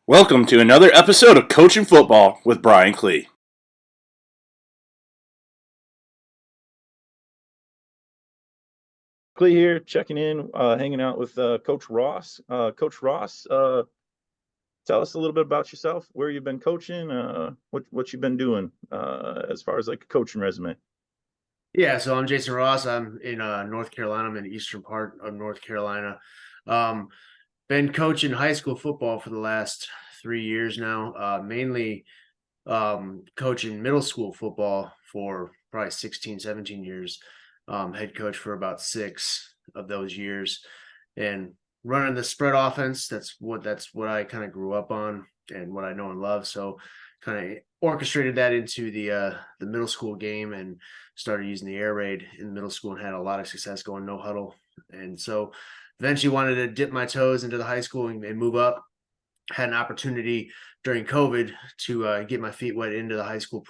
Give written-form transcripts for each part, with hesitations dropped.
Welcome to another episode of Coaching Football with Brian Clee. Clee here, checking in, hanging out with Coach Ross. Coach Ross, tell us a little bit about yourself, where you've been coaching, what you've been doing as far as like a coaching resume. Yeah, so I'm Jason Ross. I'm in North Carolina. I'm in the eastern part of North Carolina. Been coaching high school football for the last 3 years now, mainly coaching middle school football for probably 16, 17 years. Head coach for about 6 of those years, and running the spread offense. That's what I kind of grew up on and what I know and love. So kind of orchestrated that into the middle school game and started using the air raid in the middle school and had a lot of success going no huddle. And so eventually wanted to dip my toes into the high school and move up. Had an opportunity during COVID to get my feet wet into the high school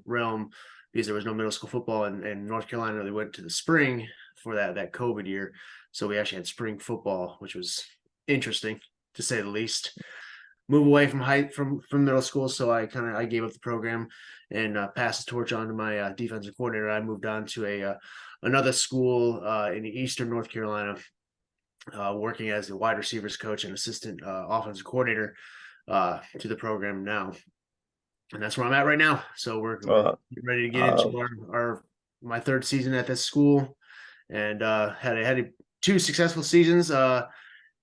realm because there was no middle school football in North Carolina. They went to the spring for that COVID year. So we actually had spring football, which was interesting to say the least. Move away from middle school, so I gave up the program and passed the torch on to my defensive coordinator. I moved on to another school in eastern North Carolina, working as a wide receivers coach and assistant offensive coordinator to the program now, and that's where I'm at right now. So we're ready to get into my third season at this school, and had 2 successful seasons.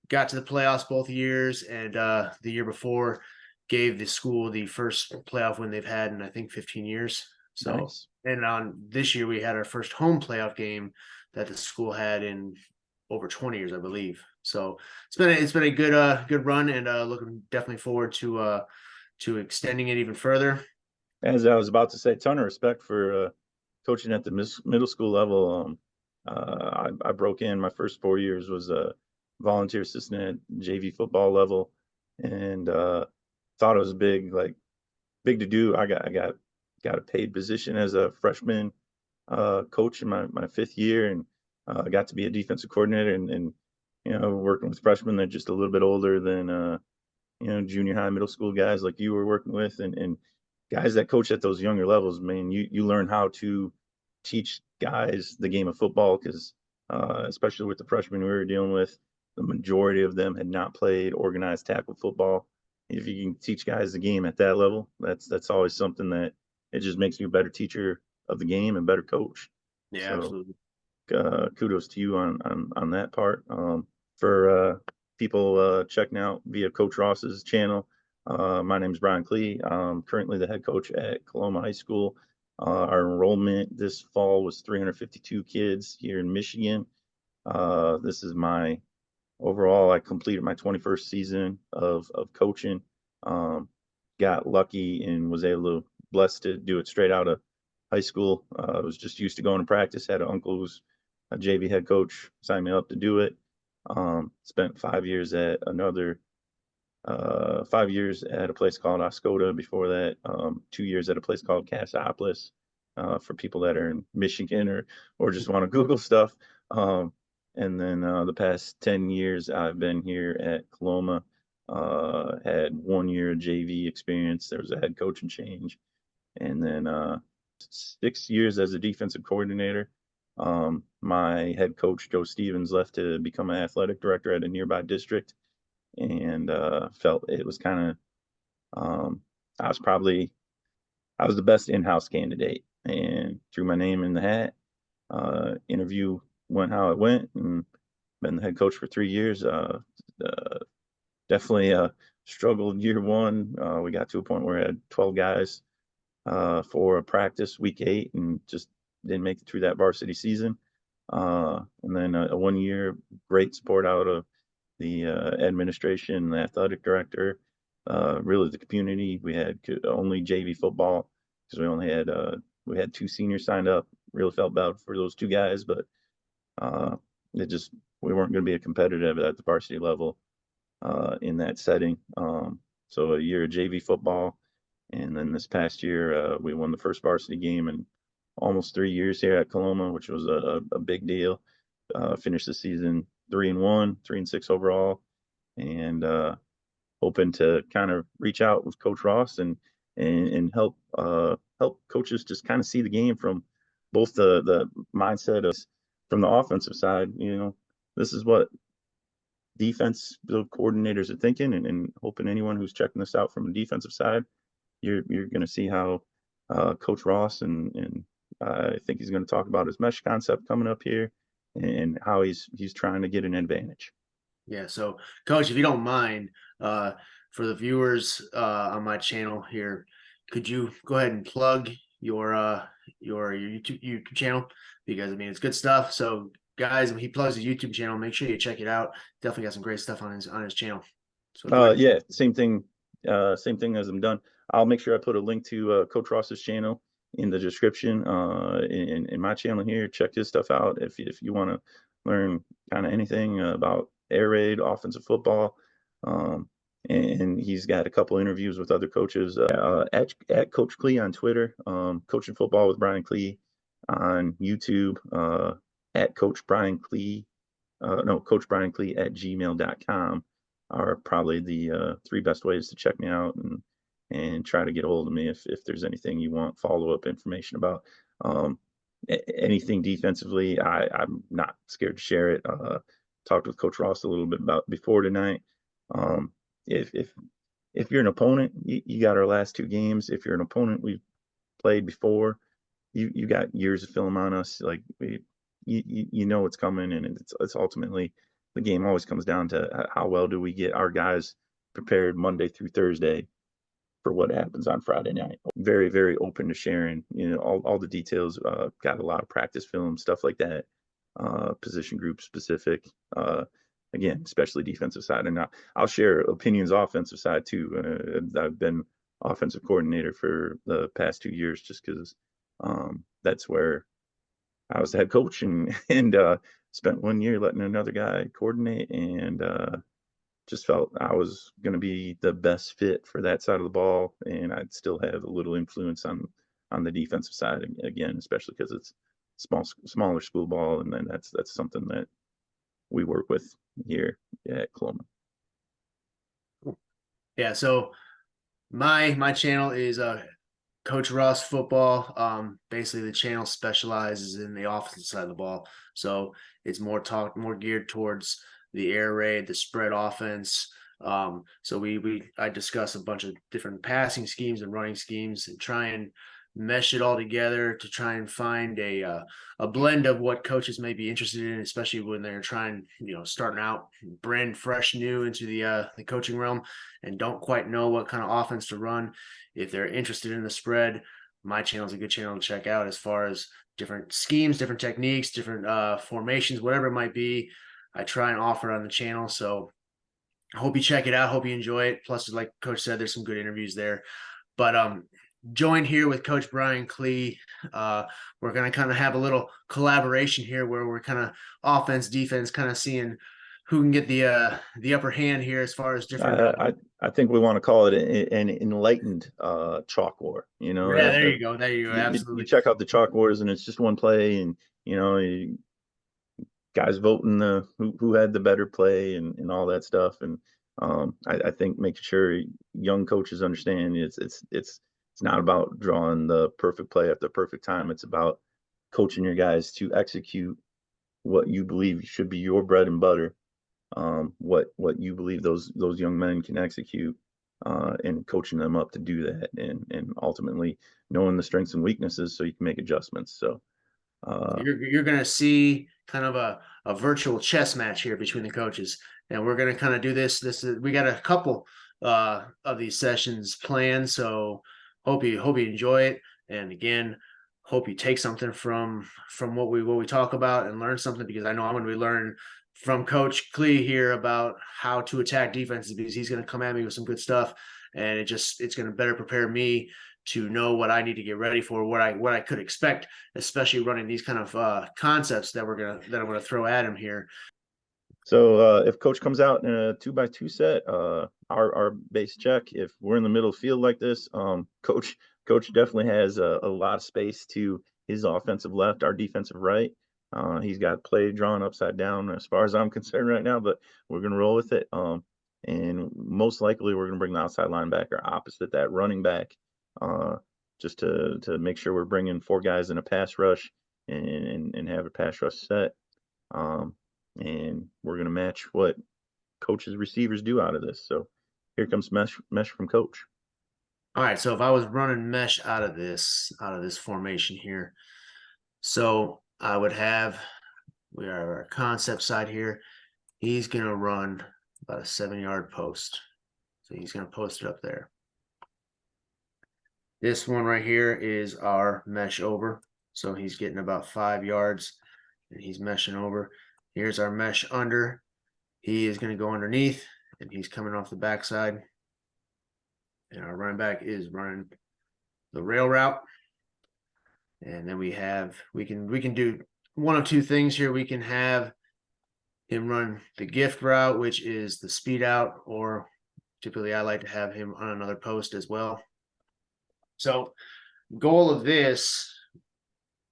Got to the playoffs both years, and the year before gave the school the first playoff win they've had in I think 15 years. So nice. And on this year we had our first home playoff game that the school had in over 20 years, I believe. So it's been a good run, and looking definitely forward to extending it even further. As I was about to say, ton of respect for coaching at the middle school level. I broke in my first 4 years was a volunteer assistant at JV football level, and thought it was big to do. I got a paid position as a freshman coach in my 5th year, and I got to be a defensive coordinator, and working with freshmen that are just a little bit older than junior high, middle school guys like you were working with, and guys that coach at those younger levels. Man, you learn how to teach guys the game of football, because especially with the freshmen we were dealing with, the majority of them had not played organized tackle football. If you can teach guys the game at that level, that's always something that it just makes you a better teacher of the game and better coach. Yeah, so, absolutely. Kudos to you on that part. For people checking out via Coach Ross's channel, my name is Brian Clee. I'm currently the head coach at Coloma High School. Our enrollment this fall was 352 kids here in Michigan. This is my overall, I completed my 21st season of coaching. Got lucky and was blessed to do it straight out of high school. I was just used to going to practice. Had an uncle who's a JV head coach, signed me up to do it. Spent 5 years at 5 years at a place called Oscoda. Before that, 2 years at a place called Cassopolis. For people that are in Michigan or just want to Google stuff. And then the past 10 years, I've been here at Coloma. Had 1 year of JV experience. There was a head coaching change. And then 6 years as a defensive coordinator. My head coach, Joe Stevens, left to become an athletic director at a nearby district, and felt it was kind of, I was the best in-house candidate, and threw my name in the hat. Interview went how it went, and been the head coach for 3 years. Definitely struggled year one. We got to a point where I had 12 guys for a practice week 8, and just didn't make it through that varsity season. And then a 1 year great support out of the administration, the athletic director, really the community. We had only JV football because we had 2 seniors signed up. Really felt bad for those 2 guys, but we weren't going to be a competitive at the varsity level in that setting. So a year of JV football, and then this past year we won the first varsity game in almost 3 years here at Coloma, which was a big deal. Finished the season 3-1, 3-6 overall, and hoping to kind of reach out with Coach Ross and help coaches just kind of see the game from both the mindset of from the offensive side. This is what defense coordinators are thinking, and hoping anyone who's checking this out from the defensive side, you're going to see how Coach Ross and I think he's going to talk about his mesh concept coming up here and how he's trying to get an advantage. Yeah. So, Coach, if you don't mind, for the viewers on my channel here, could you go ahead and plug your YouTube channel? Because I mean, it's good stuff. So, guys, when he plugs his YouTube channel, make sure you check it out. Definitely got some great stuff on his channel. So, yeah, same thing as I'm done. I'll make sure I put a link to Coach Ross's channel in the description in my channel here. Check his stuff out if you want to learn kind of anything about air raid, offensive football. And he's got a couple interviews with other coaches at Coach Klee on Twitter, Coaching Football with Brian Klee on YouTube, at Coach Brian Klee, Coach Brian Klee at gmail.com are probably the 3 best ways to check me out and try to get a hold of me if there's anything you want follow-up information about. Anything defensively, I'm not scared to share it. Talked with Coach Ross a little bit about before tonight. If you're an opponent, you got our last 2 games. If you're an opponent we've played before, you got years of film on us. Like you know what's coming, and it's ultimately the game always comes down to how well do we get our guys prepared Monday through Thursday for what happens on Friday night. Very, very open to sharing, all the details. Got a lot of practice film, stuff like that, position group specific, again, especially defensive side. And I'll share opinions offensive side too. I've been offensive coordinator for the past 2 years just because that's where I was the head coach and spent 1 year letting another guy coordinate, and just felt I was going to be the best fit for that side of the ball, and I'd still have a little influence on the defensive side again, especially because it's smaller school ball, and then that's something that we work with here at Coloma. Yeah. So my channel is Coach Ross Football. Basically, the channel specializes in the offensive side of the ball, so it's more geared towards the air raid, the spread offense. So I discuss a bunch of different passing schemes and running schemes and try and mesh it all together to try and find a blend of what coaches may be interested in, especially when they're trying, starting out brand fresh new into the coaching realm and don't quite know what kind of offense to run. If they're interested in the spread, my channel is a good channel to check out as far as different schemes, different techniques, different formations, whatever it might be. I try and offer it on the channel. So I hope you check it out. Hope you enjoy it. Plus, like Coach said, there's some good interviews there. But joined here with Coach Brian Klee. We're going to kind of have a little collaboration here where we're kind of offense, defense, kind of seeing who can get the upper hand here as far as different. I think we want to call it an enlightened chalk war. Yeah, there you go. There you go. Absolutely. You check out the chalk wars, and it's just one play, and guys voting who had the better play and all that stuff. And I think making sure young coaches understand it's not about drawing the perfect play at the perfect time. It's about coaching your guys to execute what you believe should be your bread and butter, what you believe those young men can execute, and coaching them up to do that, and ultimately knowing the strengths and weaknesses so you can make adjustments. So you're going to see kind of a virtual chess match here between the coaches, and we're going to kind of do this. We got a couple of these sessions planned, so hope you enjoy it. And again, hope you take something from what we talk about and learn something, because I know I'm going to be learning from Coach Klee here about how to attack defenses, because he's going to come at me with some good stuff, and it's going to better prepare me to know what I need to get ready for, what I could expect, especially running these kind of concepts that I'm gonna throw at him here. So if Coach comes out in a 2x2 set, our base check, if we're in the middle field like this, Coach definitely has a lot of space to his offensive left, our defensive right. He's got play drawn upside down as far as I'm concerned right now, but we're gonna roll with it. and most likely we're going to bring the outside linebacker opposite that running back, just to make sure we're bringing 4 guys in a pass rush and have a pass rush set. And we're going to match what coach's receivers do out of this. So here comes mesh from coach. All right, so if I was running mesh out of this formation here, so I would have, we are our concept side here. He's going to run about a 7-yard post. So he's going to post it up there. This one right here is our mesh over. So he's getting about 5 yards and he's meshing over. Here's our mesh under. He is going to go underneath and he's coming off the backside. And our running back is running the rail route. And then we can do one of 2 things here. We can have him run the gift route, which is the speed out, or typically I like to have him on another post as well. So goal of this,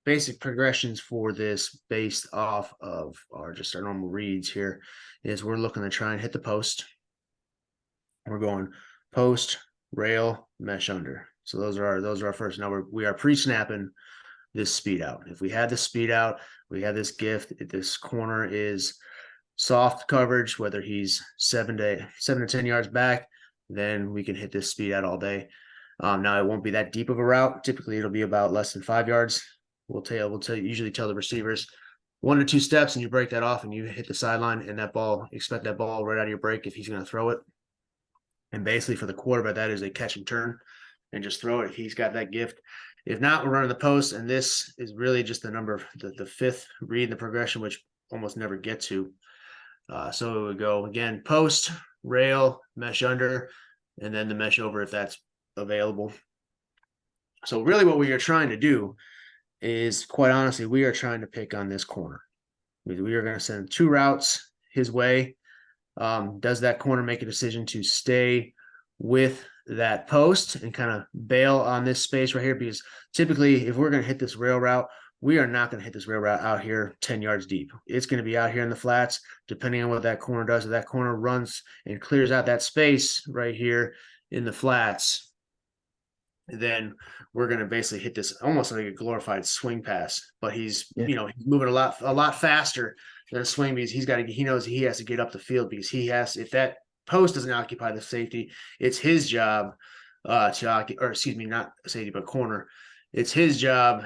basic progressions for this based off of our normal reads here, is we're looking to try and hit the post. We're going post, rail, mesh under. So those are our first. Now we are pre-snapping this speed out. If we had the speed out, we have this gift. This corner is soft coverage, whether he's 7 to 10 yards back, then we can hit this speed out all day. Now it won't be that deep of a route. Typically it'll be about less than 5 yards. Usually tell the receivers 1 to 2 steps and you break that off and you hit the sideline, and expect that ball right out of your break if he's going to throw it. And basically for the quarterback, that is a catch and turn and just throw it if he's got that gift. If not, we're running the post, and this is really just the number, the 5th read in the progression, which almost never get to. So it would go again, post, rail, mesh under, and then the mesh over if that's available. So really what we are trying to do is, quite honestly, we are trying to pick on this corner. We are going to send 2 routes his way. Does that corner make a decision to stay with that post and kind of bail on this space right here? Because typically if we're going to hit this rail route, we are not going to hit this rail route out here 10 yards deep. It's going to be out here in the flats, depending on what that corner does. If that corner runs and clears out that space right here in the flats, then we're going to basically hit this almost like a glorified swing pass. But he's he's moving a lot faster than a swing, because he knows he has to get up the field, because if that post doesn't occupy the safety, it's his job to occupy, or excuse me, not safety but corner. It's his job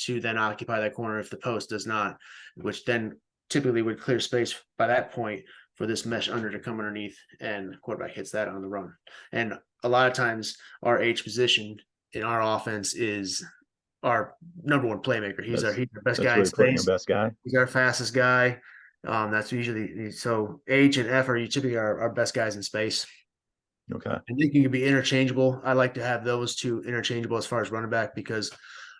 to then occupy that corner if the post does not, which then typically would clear space by that point for this mesh under to come underneath, and the quarterback hits that on the run. And a lot of times our H position in our offense is our number 1 playmaker. He's our best guy in space. Best guy. He's our fastest guy. That's usually, so H and F are typically our best guys in space. Okay. I think you can be interchangeable. I like to have those 2 interchangeable as far as running back, because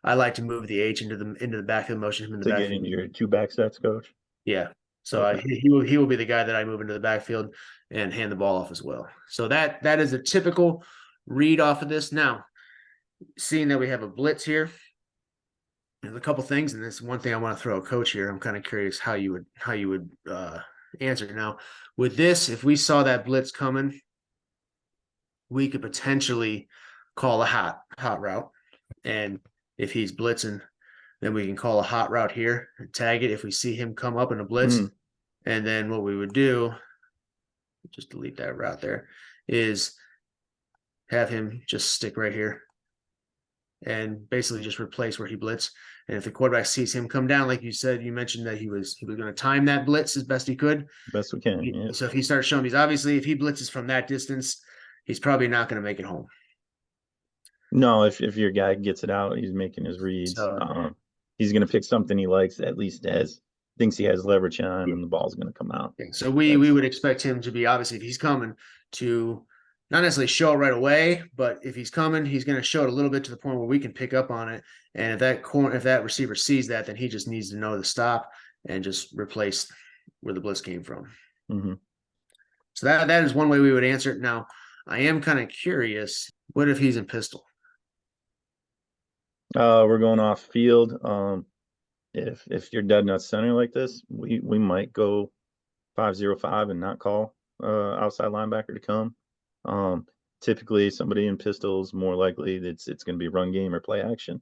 I like to move the H into the back of the motion. Him in the back. Get into your 2 back sets, coach. Yeah. So okay. He will be the guy that I move into the backfield and hand the ball off as well. So that is a typical read off of this. Now, seeing that we have a blitz here, there's a couple things, and this one thing I want to throw a coach here. I'm kind of curious how you would answer. Now, with this, if we saw that blitz coming, we could potentially call a hot route, and if he's blitzing, then we can call a hot route here and tag it if we see him come up in a blitz. And then what we would do, just delete that route there, is have him just stick right here and basically just replace where he blitz. And if the quarterback sees him come down, like you said, you mentioned that he was going to time that blitz as best he could. Best we can. Yeah. So if he starts showing, obviously if he blitzes from that distance, he's probably not going to make it home. No, if your guy gets it out, he's making his reads. He's going to pick something he likes, at least thinks he has leverage on, and the ball's going to come out. Okay. So we would expect him to be, obviously, if he's coming, to not necessarily show it right away, but if he's coming, he's going to show it a little bit to the point where we can pick up on it. And if that receiver sees that, then he just needs to know to stop and just replace where the blitz came from. Mm-hmm. So that is one way we would answer it. Now, I am kind of curious, what if he's in pistol? We're going off field. If you're dead nut center like this, we might go 5-0-5 and not call outside linebacker to come. Typically, somebody in pistols more likely it's going to be run game or play action.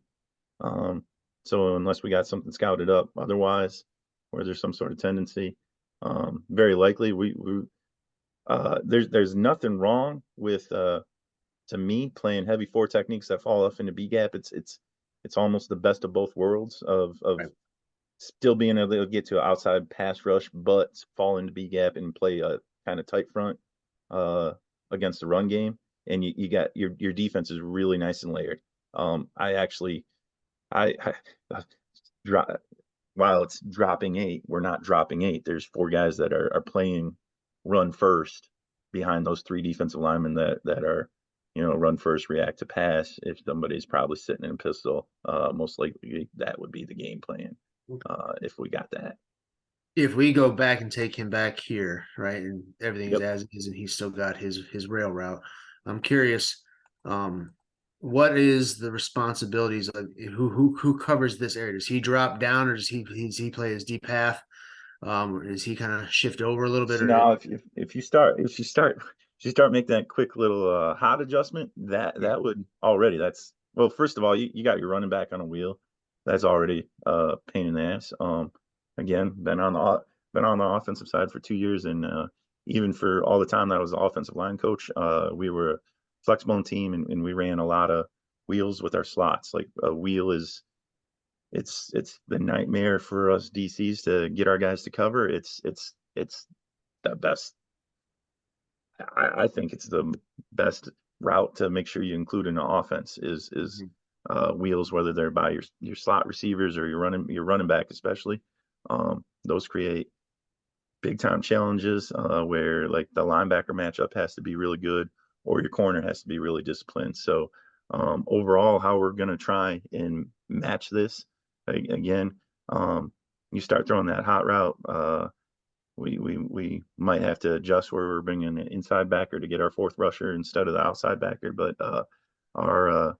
So unless we got something scouted up, otherwise, or there's some sort of tendency, very likely there's nothing wrong with to me playing heavy four techniques that fall off into B gap. It's almost the best of both worlds of Right. still being able to get to an outside pass rush, but fall into B gap and play a kind of tight front against the run game. And you got your defense is really nice and layered. I while it's dropping 8, we're not dropping 8. There's 4 guys that are playing run first behind those 3 defensive linemen that are, run first, react to pass. If somebody's probably sitting in a pistol, most likely that would be the game plan if we got that. If we go back and take him back here, right, and everything's Yep. as is, and he's still got his rail route, I'm curious, what is the responsibilities of who covers this area? Does he drop down, or does he play his deep half? Or does he kind of shift over a little bit? So Or now if you start making that quick little hot adjustment, that would already that's well, first of all, you got your running back on a wheel. That's already pain in the ass. Again, been on the offensive side for 2 years, and even for all the time that I was the offensive line coach, we were a flexible team, and we ran a lot of wheels with our slots. Like a wheel is it's the nightmare for us DCs to get our guys to cover. It's the best. I think it's the best route to make sure you include in the offense is wheels, whether they're by your slot receivers or your running back, especially. Those create big time challenges where like the linebacker matchup has to be really good, or your corner has to be really disciplined. So overall, how we're going to try and match this again, you start throwing that hot route. We might have to adjust where we're bringing an inside backer to get our 4th rusher instead of the outside backer. But our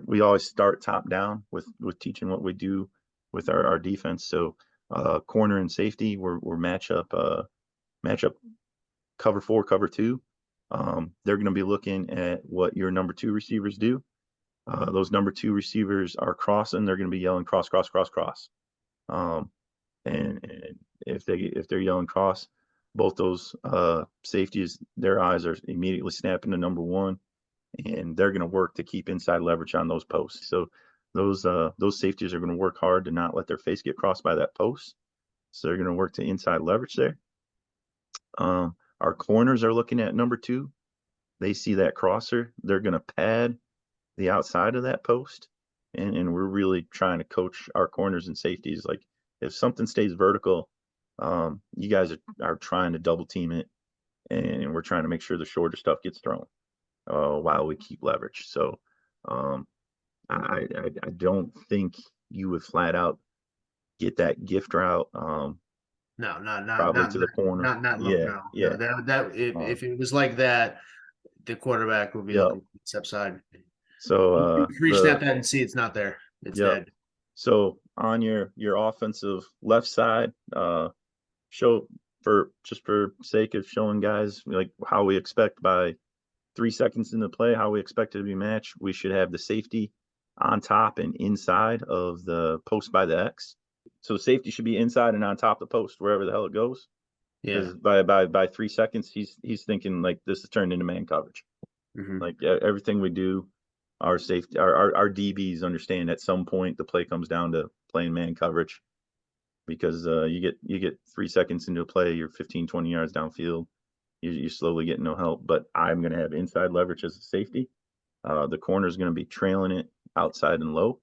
we always start top down with teaching what we do with our defense. So corner and safety, we're matchup cover 4, cover 2. They're going to be looking at what your number 2 receivers do. Those number 2 receivers are crossing. They're going to be yelling cross, cross, cross, cross. And if they're yelling cross, both those safeties, their eyes are immediately snapping to number 1, and they're going to work to keep inside leverage on those posts. So those safeties are going to work hard to not let their face get crossed by that post. So they're going to work to inside leverage there. Our corners are looking at number 2. They see that crosser. They're going to pad the outside of that post, and we're really trying to coach our corners and safeties. Like if something stays vertical, you guys are trying to double team it, and we're trying to make sure the shorter stuff gets thrown while we keep leverage. So I don't think you would flat out get that gift route. no, Probably not to the corner. not Yeah, no. yeah. That if it was like that, the quarterback would be Yep. looking step side. So Snap that and see it's not there. It's Yep. dead. So on your offensive left side, show for sake of showing guys like how we expect by 3 seconds into play, how we expect it to be matched, we should have the safety on top and inside of the post by the X. So safety should be inside and on top of the post wherever the hell it goes. Yeah. Because by 3 seconds, he's thinking like this is turned into man coverage. Mhm. Like everything we do, our safety, our DBs understand at some point the play comes down to playing man coverage, because you get 3 seconds into a play, you're 15, 20 yards downfield, you're slowly getting no help. But I'm going to have inside leverage as a safety. The corner is going to be trailing it outside and low.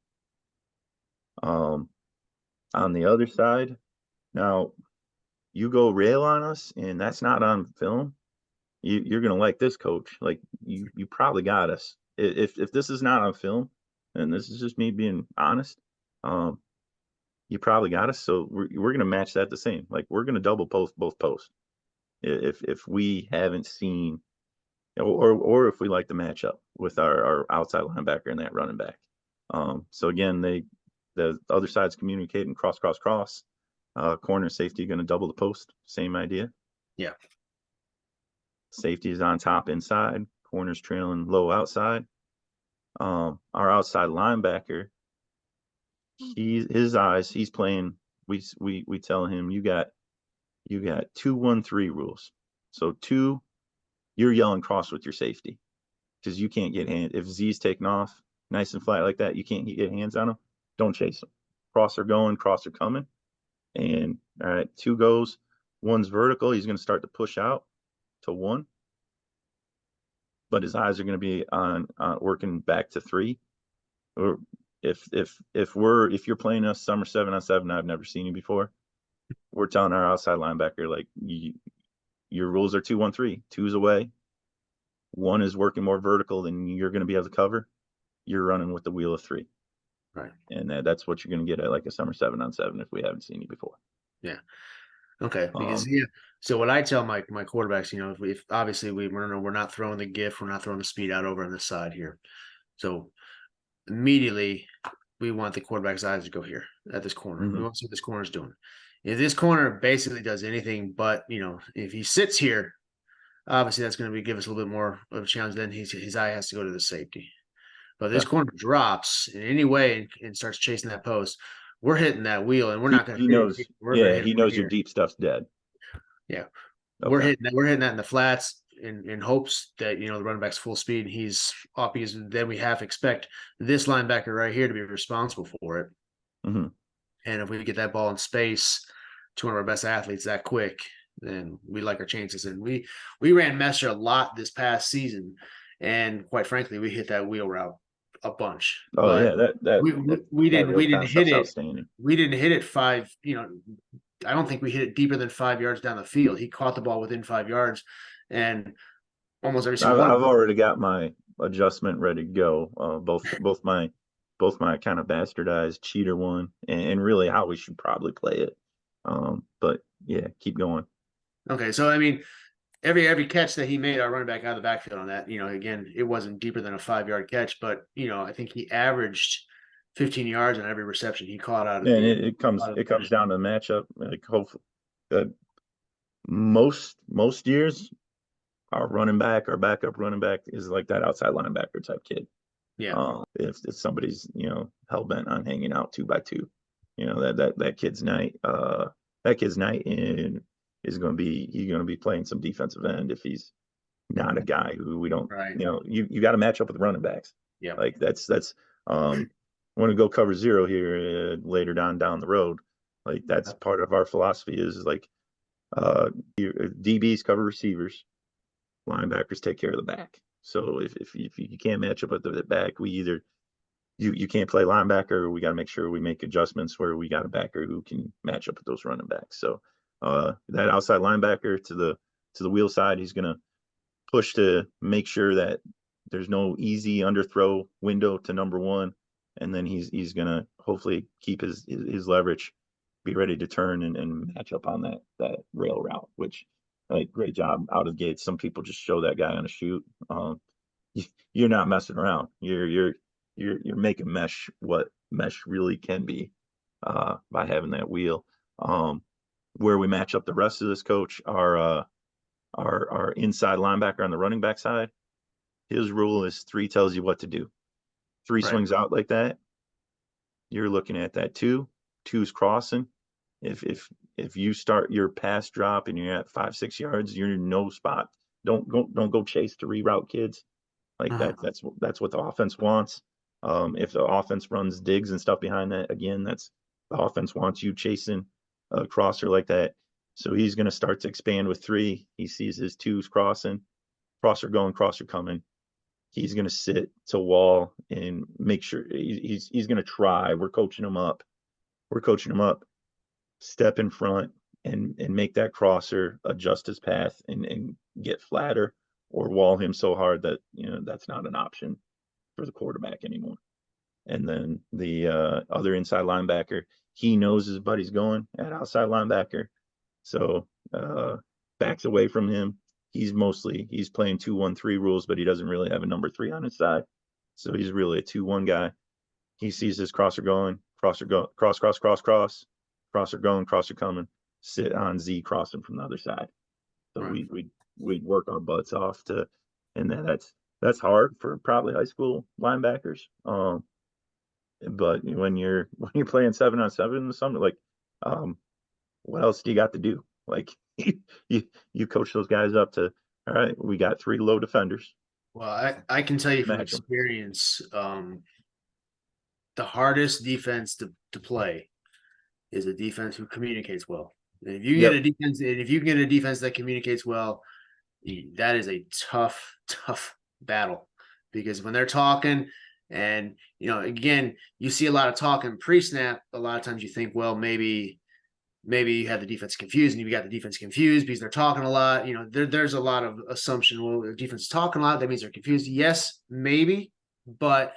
On the other side, now you go rail on us, and that's not on film. You're going to like this, coach. Like you probably got us. If this is not on film, and this is just me being honest, you probably got us. So we're going to match that the same. Like we're going to double post both posts. If we haven't seen, or if we like the matchup with our outside linebacker and that running back. So again, the other side's communicating cross. Corner safety going to double the post. Same idea. Yeah. Safety is on top inside, corners trailing low outside. Our outside linebacker, he's playing. We tell him you got 2-1-3 rules. So 2, you're yelling cross with your safety because you can't get hands. If Z's taking off nice and flat like that, you can't get hands on him. Don't chase him. Cross are going, cross are coming. And all right, 2 goes, 1's vertical. He's going to start to push out to 1, but his eyes are going to be on working back to 3. Or if you're playing us summer 7-on-7, I've never seen you before. We're telling our outside linebacker like your rules are 2-1-3. 2's away. 1 is working more vertical than you're going to be able to cover. You're running with the wheel of 3. Right. And that's what you're going to get at like a summer 7-on-7 if we haven't seen you before. Yeah. Okay. Because so what I tell my quarterbacks, if obviously we're not throwing the gift, we're not throwing the speed out over on this side here. So immediately we want the quarterback's eyes to go here at this corner. Mm-hmm. We want to see what this corner is doing. If this corner basically does anything but, if he sits here, obviously that's going to give us a little bit more of a challenge. Then his eye has to go to the safety. But if this corner drops in any way and starts chasing that post, we're hitting that wheel, and we're not going to. He knows. He knows your deep stuff's dead. Yeah, okay. We're hitting that in the flats in hopes that the running back's full speed and he's off, because then we half expect this linebacker right here to be responsible for it. Mm-hmm. And if we get that ball in space to one of our best athletes that quick, then we like our chances. And we ran Messer a lot this past season, and quite frankly, we hit that wheel route a bunch. Oh but yeah, we didn't hit it. Outstanding. We didn't hit it 5. I don't think we hit it deeper than 5 yards down the field. He caught the ball within 5 yards, and almost every single one. I've already got my adjustment ready to go. Both my kind of bastardized cheater one, and really how we should probably play it. But yeah, keep going. Okay, so I mean, every catch that he made, our running back out of the backfield on that, again, it wasn't deeper than a 5-yard catch, but I think he averaged 15 yards on every reception he caught out of. Yeah, and it comes down to the matchup. Like hopefully, most years, our backup running back is like that outside linebacker type kid. Yeah. If somebody's hell bent on hanging out 2-by-2, that kid's night. That kid's night and he's going to be playing some defensive end if he's not a guy who we don't. Right. You got to match up with running backs. Yeah. Like that's want to go cover 0 here later down the road. Like that's part of our philosophy is like DBs cover receivers, linebackers take care of the back. So if you can't match up with the back, we either you can't play linebacker, or we got to make sure we make adjustments where we got a backer who can match up with those running backs. So that outside linebacker to the wheel side, he's gonna push to make sure that there's no easy underthrow window to number 1. And then he's gonna hopefully keep his leverage, be ready to turn and match up on that rail route, which like great job out of the gate. Some people just show that guy on a shoot. You're not messing around. You're making mesh what mesh really can be by having that wheel. Where we match up the rest of this coach, our inside linebacker on the running back side, his rule is 3 tells you what to do. 3 Right. swings out like that, you're looking at that 2's crossing. If you start your pass drop and you're at 5-6 yards, you're in no spot. Don't go chase to reroute kids. Like that's what the offense wants. If the offense runs digs and stuff behind that, again, that's the offense wants you chasing a crosser like that. So he's going to start to expand with 3. He sees his 2's crossing, crosser going, crosser coming. He's going to sit to wall and make sure he's going to try. We're coaching him up. Step in front and make that crosser adjust his path and get flatter, or wall him so hard that that's not an option for the quarterback anymore. And then the other inside linebacker, he knows his buddy's going at outside linebacker, so backs away from him. He's playing 2-1-3 rules, but he doesn't really have a number 3 on his side. So he's really a 2-1 guy. He sees his crosser going, cross, crosser going, crosser coming, sit on Z crossing from the other side. So Right. we we'd work our butts off and that's hard for probably high school linebackers. But when you're playing 7-on-7 or something, like, what else do you got to do? Like, you coach those guys up to, all right, we got 3 low defenders. Well, I can tell you from Match 'em. experience, the hardest defense to play is a defense who communicates well. And if you Yep. get a defense, and if you can get a defense that communicates well, that is a tough battle, because when they're talking, and again, you see a lot of talking pre-snap. A lot of times you think, well, maybe you have the defense confused, and you've got the defense confused because they're talking a lot. There's a lot of assumption. Well, the defense is talking a lot, that means they're confused. Yes, maybe, but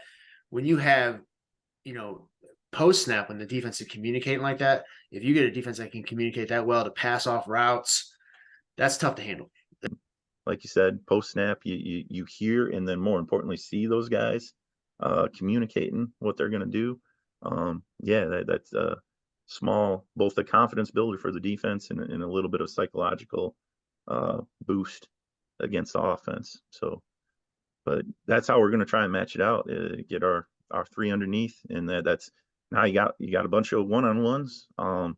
when you have, post snap, when the defense is communicating like that, if you get a defense that can communicate that well to pass off routes, that's tough to handle. Like you said, post snap, you hear, and then more importantly, see those guys communicating what they're going to do. That's small, both a confidence builder for the defense and a little bit of psychological boost against the offense. So, but that's how we're going to try and match it out. Get our 3 underneath, and that's now you got a bunch of one-on-ones, and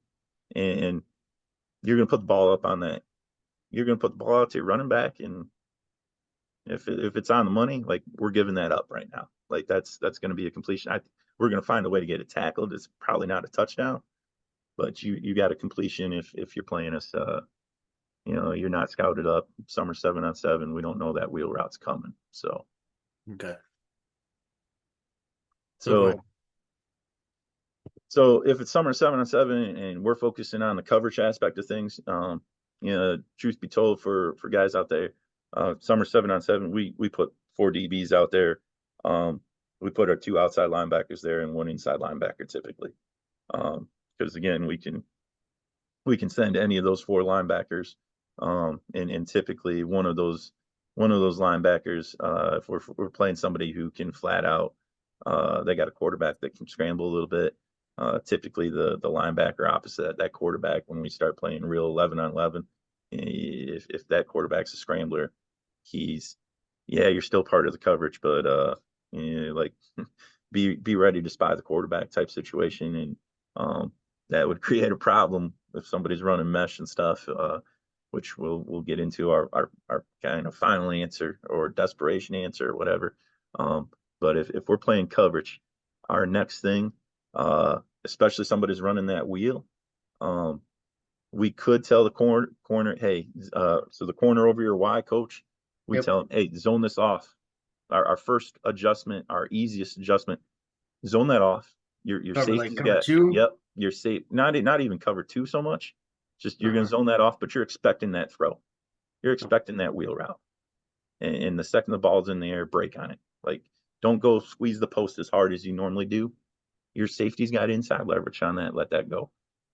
you're going to put the ball up on that. You're going to put the ball out to your running back, and if it's on the money, like, we're giving that up right now. Like, that's going to be a completion. We're going to find a way to get it tackled. It's probably not a touchdown, but you got a completion if you're playing us. You're not scouted up. Some are 7-on-7. We don't know that wheel route's coming. So Okay. So if it's summer 7-on-7 and we're focusing on the coverage aspect of things, truth be told, for guys out there, summer 7-on-7, we put 4 DBs out there. We put our 2 outside linebackers there and 1 inside linebacker typically. Because again, we can send any of those 4 linebackers, and typically one of those linebackers, if we're playing somebody who can flat out, they got a quarterback that can scramble a little bit. Typically the linebacker opposite that quarterback, when we start playing real 11-on-11, if that quarterback's a scrambler, you're still part of the coverage, but like, be ready to spy the quarterback type situation, and that would create a problem if somebody's running mesh and stuff, which we'll get into our kind of final answer or desperation answer or whatever. But if we're playing coverage, our next thing, especially somebody's running that wheel, we could tell the corner, hey, so the corner over your Y, coach, we Yep. tell him, hey, zone this off. Our first adjustment, our easiest adjustment, zone that off. Your Cover, safety's cover got, 2. yep, you're safe. Not even cover 2 so much. Just you're going to zone that off, but you're expecting that throw. You're expecting that wheel route. And the second the ball's in the air, break on it. Like, don't go squeeze the post as hard as you normally do. Your safety's got inside leverage on that. Let that go.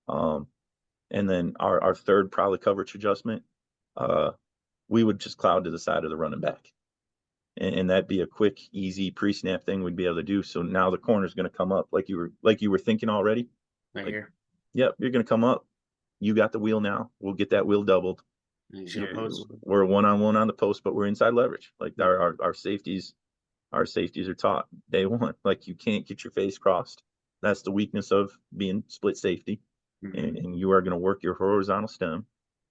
And then our third probably coverage adjustment, we would just cloud to the side of the running back. And that'd be a quick, easy pre-snap thing we'd be able to do. So now the corner's going to come up like you were thinking already. Right here. Yep, you're going to come up. You got the wheel now. We'll get that wheel doubled. We're one-on-one on the post, but we're inside leverage. Like, our safeties are taught day one. Like, you can't get your face crossed. That's the weakness of being split safety. Mm-hmm. And you are going to work your horizontal stem,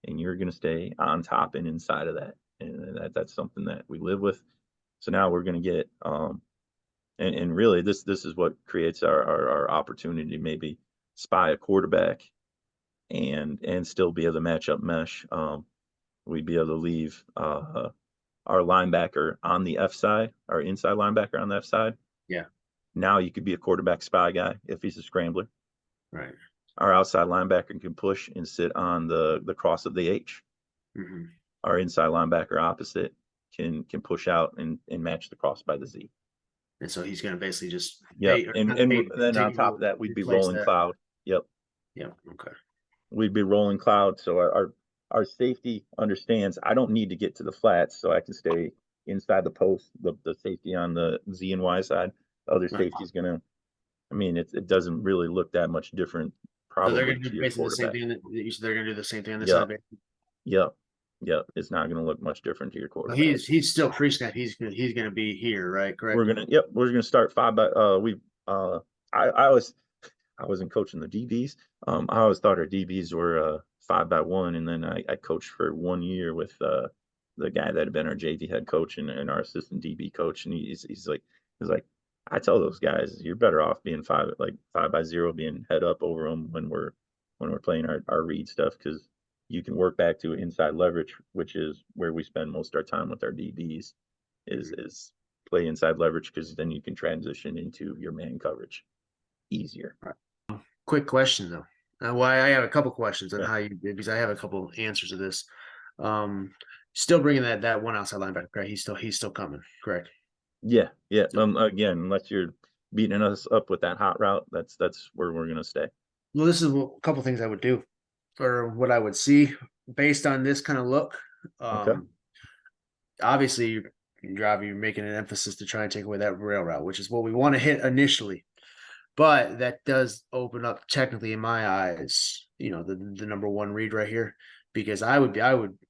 and you're going to stay on top and inside of that. And that's something that we live with. So now we're going to get, and really this is what creates our opportunity to maybe spy a quarterback and still be able to match up mesh. We'd be able to leave our linebacker on the F side, our inside linebacker on the F side. Yeah. Now you could be a quarterback spy guy if he's a scrambler. Right. Our outside linebacker can push and sit on the cross of the H. Mm-hmm. Our inside linebacker opposite can push out and match the cross by the Z. And so he's going to basically just and then on top of that, we'd be rolling cloud. Yep. Okay. We'd be rolling cloud. So our safety understands I don't need to get to the flats, so I can stay inside the post. The safety on the Z and Y side, the other safety's gonna. I mean, it doesn't really look that much different. Probably so they're going to do basically the same thing. That you said they're going to do the same thing on this side. Yep. Yep, it's not going to look much different to your quarterback. He's still pre-snap. He's gonna be here, right? Correct. We're gonna start 5 by I wasn't coaching the DBs. I always thought our DBs were 5 by 1, and then I coached for 1 year with the guy that had been our JV head coach and our assistant DB coach, and he's like I tell those guys, you're better off being 5 by 0, being head up over them when we're playing our read stuff, because you can work back to inside leverage, which is where we spend most of our time with our DBs, is play inside leverage, because then you can transition into your man coverage easier. Quick question though. Well, I have a couple questions on how you did, because I have a couple answers to this. Still bringing that one outside linebacker, right? He's still coming, correct? Yeah. Again, unless you're beating us up with that hot route, that's where we're gonna stay. Well, this is a couple things I would do, or what I would see based on this kind of look. Okay. Obviously, you're making an emphasis to try and take away that rail route, which is what we want to hit initially. But that does open up, technically, in my eyes, the number one read right here, because I would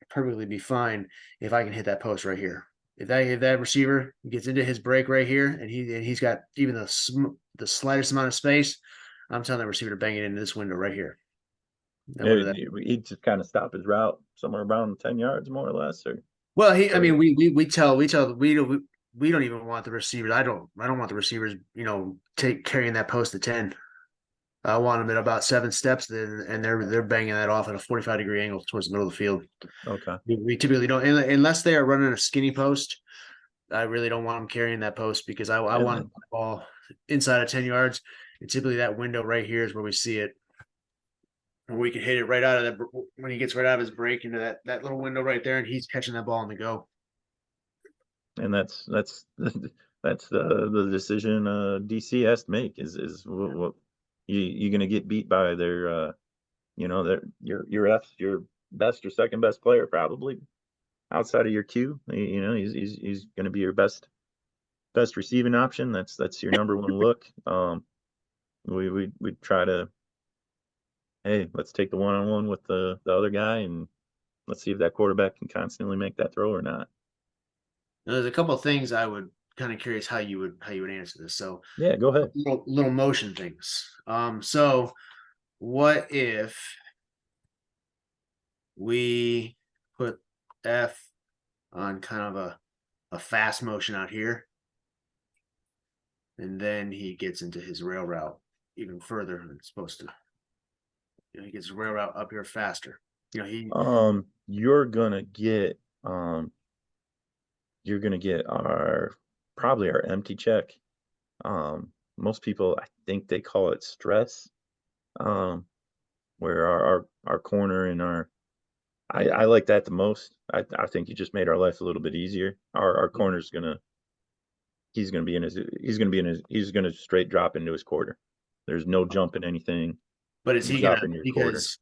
perfectly be fine if I can hit that post right here. If that receiver gets into his break right here, and he's got even the slightest amount of space, I'm telling that receiver to bang it into this window right here. He just kind of stop his route somewhere around 10 yards, more or less, or. Well, we don't even want the receivers. I don't want the receivers, carrying that post to 10. I want them at about 7 steps, and they're banging that off at a 45-degree angle towards the middle of the field. Okay. We typically don't, unless they are running a skinny post. I really don't want them carrying that post, because I want the ball inside of 10 yards. And typically that window right here is where we see it. And we can hit it right out of that, when he gets right out of his break into that little window right there, and he's catching that ball on the go. And that's the decision DC has to make, is what you're going to get beat by their your best or second best player, probably outside of your Q. He's going to be your best receiving option. That's your number one look. We try to, hey, let's take the one-on-one with the other guy, and let's see if that quarterback can constantly make that throw or not. Now, there's a couple of things I would kind of curious how you would answer this. So yeah, go ahead. Little motion things. So what if we put F on kind of a fast motion out here, and then he gets into his rail route even further than it's supposed to. He gets his rail route up here faster. You're gonna get probably our empty check. Most people, I think they call it stress. Where our corner and I like that the most. I think you just made our life a little bit easier. Our corner's he's gonna straight drop into his quarter. There's no jumping anything. But is he gonna, because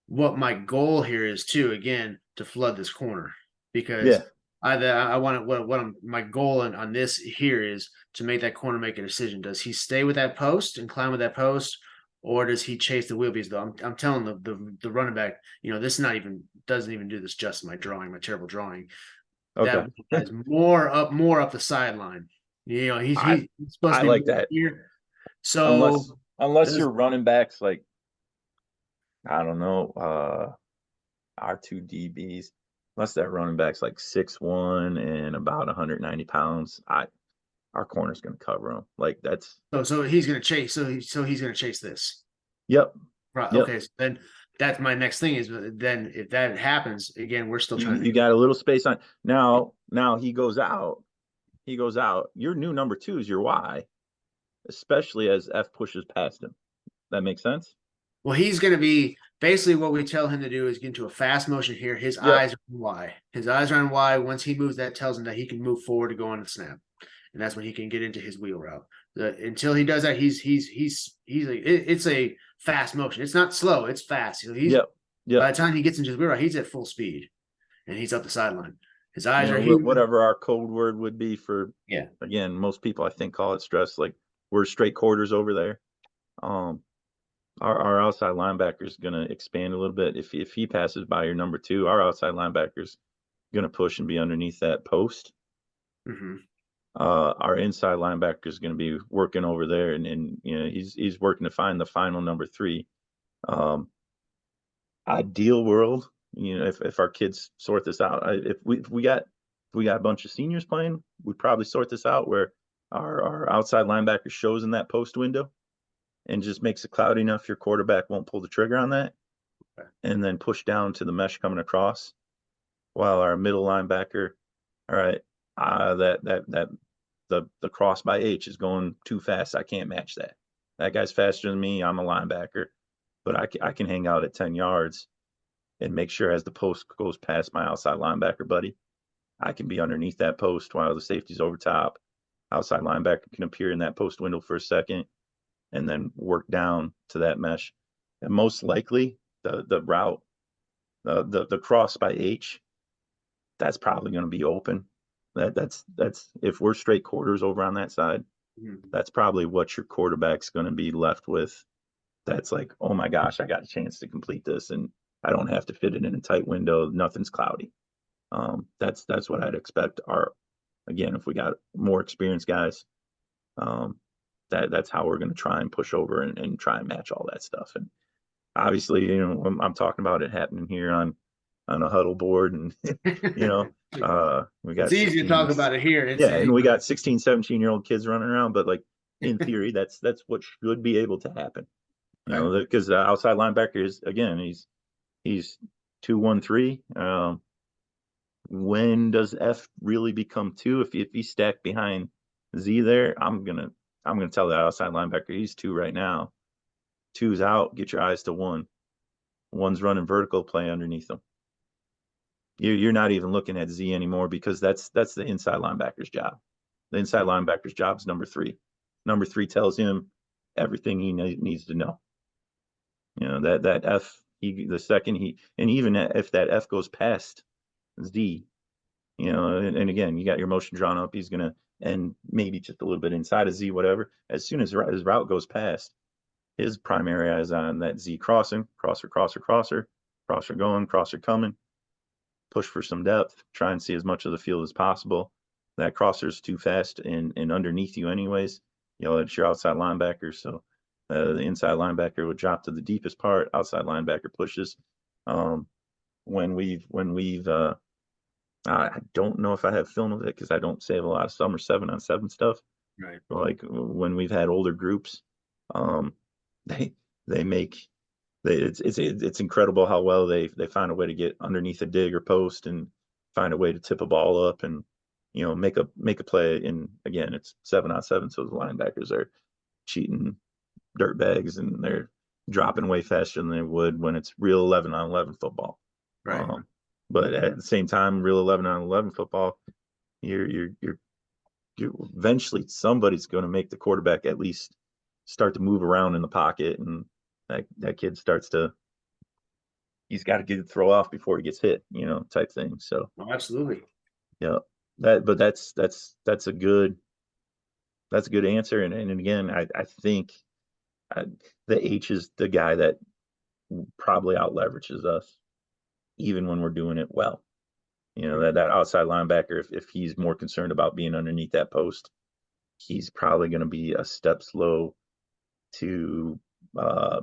what my goal here is too, again, to flood this corner, because I want to, my goal on this here is to make that corner make a decision. Does he stay with that post and climb with that post, or does he chase the wheelbase? Though I'm telling the running back, this doesn't even do this justice. My terrible drawing. Okay. That is more up the sideline. He's supposed to be like that here. So unless your running backs, like, I don't know, our 2 DBs, unless that running back's like 6'1" and about 190 pounds, our corner's going to cover him. Like, that's. So he's going to chase. So he's going to chase this. Yep. Right. Yep. Okay. So then that's my next thing is, then if that happens again, we're still trying. You got a little space on now. He goes out. Your new number 2 is your Y, especially as F pushes past him. That makes sense? Well, he's going to be basically, what we tell him to do is get into a fast motion here. His eyes are on Y. His eyes are on Y. Once he moves, that tells him that he can move forward to go on the snap, and that's when he can get into his wheel route. Until he does that, it's a fast motion. It's not slow. It's fast. By the time he gets into his wheel route, he's at full speed, and he's up the sideline. His eyes are here. Whatever our code word would be for. Yeah. Again, most people I think call it stress. Like, we're straight quarters over there. our outside linebacker is going to expand a little bit. If he passes by your number 2, our outside linebacker is going to push and be underneath that post. Mm-hmm. Our inside linebacker is going to be working over there, and he's working to find the final number 3. Ideal world, if our kids sort this out, if we got a bunch of seniors playing, we'd probably sort this out where our outside linebacker shows in that post window and just makes it cloudy enough your quarterback won't pull the trigger on that, and then push down to the mesh coming across, while our middle linebacker, all right, the cross by H is going too fast. I can't match that. That guy's faster than me. I'm a linebacker, but I can hang out at 10 yards and make sure as the post goes past my outside linebacker buddy, I can be underneath that post while the safety's over top. Outside linebacker can appear in that post window for a second and then work down to that mesh. And most likely the route, the cross by H, that's probably going to be open. That's if we're straight quarters over on that side, that's probably what your quarterback's going to be left with. That's like, oh my gosh, I got a chance to complete this, and I don't have to fit it in a tight window. Nothing's cloudy. That's what I'd expect. Again, if we got more experienced guys, that's how we're going to try and push over and try and match all that stuff. And obviously, I'm talking about it happening here on a huddle board, and we got it's easy to talk about it here. And we got 16, 17-year-old kids running around, but like in theory, that's what should be able to happen. Because the outside linebacker is, again, he's 2-1-3. When does F really become 2? If he's stacked behind Z there, I'm gonna tell that outside linebacker he's 2 right now. 2's out. Get your eyes to 1. 1's running vertical, play underneath him. You're not even looking at Z anymore, because that's the inside linebacker's job. The inside linebacker's job is number 3. Number 3 tells him everything he needs to know. That F, the second and even if that F goes past Z, and again, you got your motion drawn up, he's going to end maybe just a little bit inside of Z, whatever. As soon as his route goes past, his primary eye is on that Z crossing, crosser going, crosser coming, push for some depth, try and see as much of the field as possible. That crosser's too fast and underneath you anyways. It's your outside linebacker, so the inside linebacker would drop to the deepest part. Outside linebacker pushes. When we've I don't know if I have film of it, because I don't save a lot of summer 7-on-7 stuff. Right. But like when we've had older groups, it's incredible how well they find a way to get underneath a dig or post and find a way to tip a ball up and make a play. And again, it's 7-on-7, so the linebackers are cheating dirt bags and they're dropping way faster than they would when it's real 11-on-11 football. Right. But at the same time, real 11-on-11 football, you're eventually somebody's going to make the quarterback at least start to move around in the pocket, and that kid he's got to get it throw off before he gets hit, type thing. So absolutely. Yeah. That's a good answer. And again, I think the H is the guy that probably out leverages us, even when we're doing it well. That outside linebacker, if he's more concerned about being underneath that post, he's probably going to be a step slow to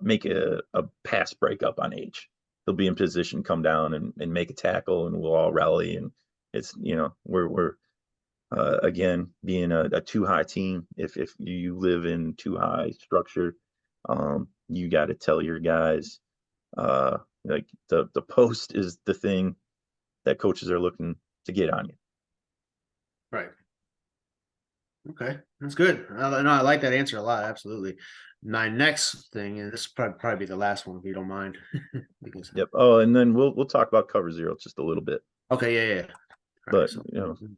make a pass breakup on H. He'll be in position, come down and make a tackle, and we'll all rally. And it's, we're again, being a too high team. If you live in too high structure, you got to tell your guys, like the post is the thing that coaches are looking to get on you. Right. Okay, that's good. I like that answer a lot. Absolutely. My next thing, and this will probably be the last one, if you don't mind. Yep. Oh, and then we'll talk about cover zero just a little bit. Okay. Yeah. But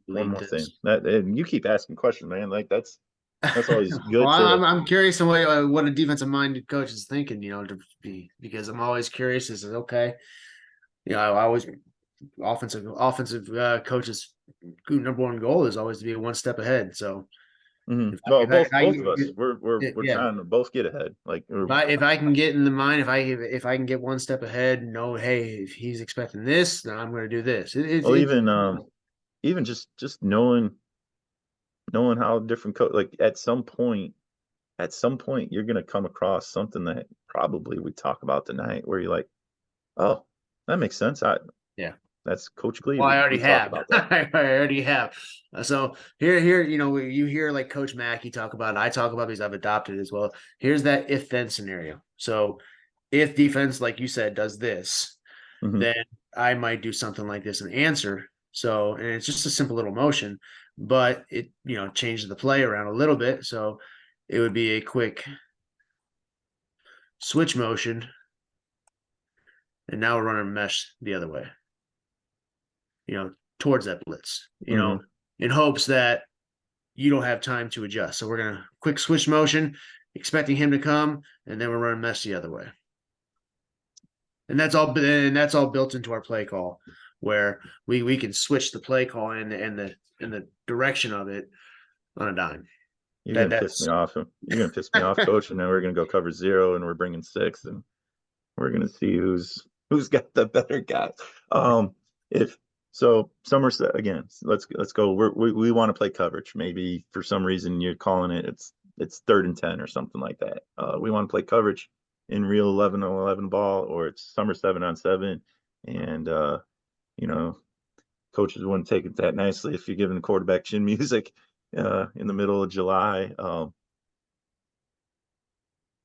one more thing. And you keep asking questions, man. Like that's always good. Well, I'm curious on what a defensive minded coach is thinking. Because I'm always curious. Is okay. I always offensive coaches' number one goal is always to be one step ahead. So Mhm. If Well, if I, if both of us, I, we're yeah, trying to both get ahead. Like, if I can get in the mind, if I can get one step ahead, know, hey, if he's expecting this, then I'm going to do this. well, even just knowing how different like at some point you're gonna come across something that probably we talk about tonight where you're like, oh, that makes sense. yeah. That's Coach Glee. Well, I We already talk have. about that. I already have. So here, you hear like Coach Mackey talk about it. I talk about because I've adopted it as well. Here's that if then scenario. So if defense, like you said, does this, Mhm. then I might do something like this and answer. So, and it's just a simple little motion, but it, changes the play around a little bit. So it would be a quick switch motion. And now we're running mesh the other way, towards that blitz, Mhm. in hopes that you don't have time to adjust. So we're going to quick switch motion, expecting him to come, and then we're running mesh the other way. And that's all built into our play call, where we can switch the play call and the direction of it on a dime. You're gonna piss me off. You're gonna piss me off, Coach. And then we're gonna go cover 0, and we're bringing 6, and we're gonna see who's got the better guy. If so, Somerset again. Let's go. We want to play coverage. Maybe for some reason you're calling it's 3rd and 10 or something like that. We want to play coverage in real 11 on 11 ball, or it's summer 7 on 7, and coaches wouldn't take it that nicely if you're giving the quarterback chin music in the middle of July.